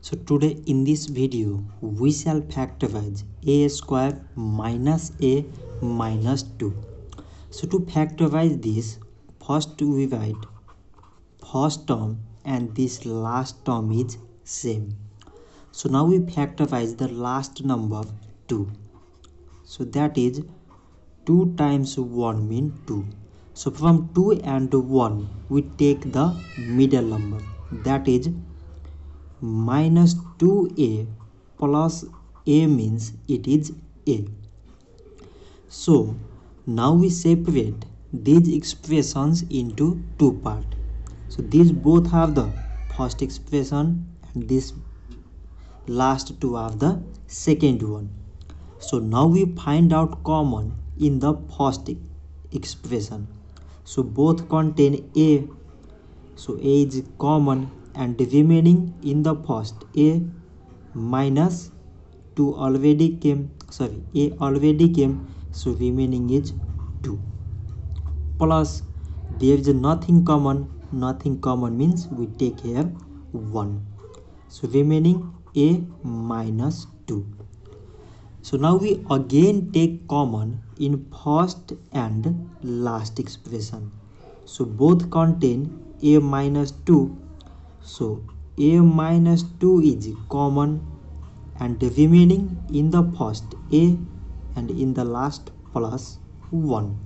So today in this video we shall factorize a square minus a minus 2. So to factorize this, first we write first term and this last term is same. So now we factorize the last number 2. So that is 2 times 1 mean 2. So from 2 and 1 we take the middle number, that is minus 2a plus a means it is a. So now we separate these expressions into two parts. So these both have the first expression and this last two have the second one. So now we find out common in the first expression. So both contain a. So a is common and remaining in the first a minus 2 already came. A already came. So remaining is 2. Plus there is nothing common. Nothing common means we take here 1. So remaining a minus 2. So now we again take common in first and last expression. So both contain a minus 2. So a minus 2 is common and remaining in the first a and in the last plus 1.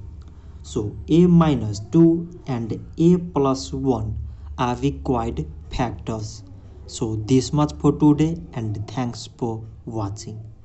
So a minus 2 and a plus 1 are required factors. So this much for today and thanks for watching.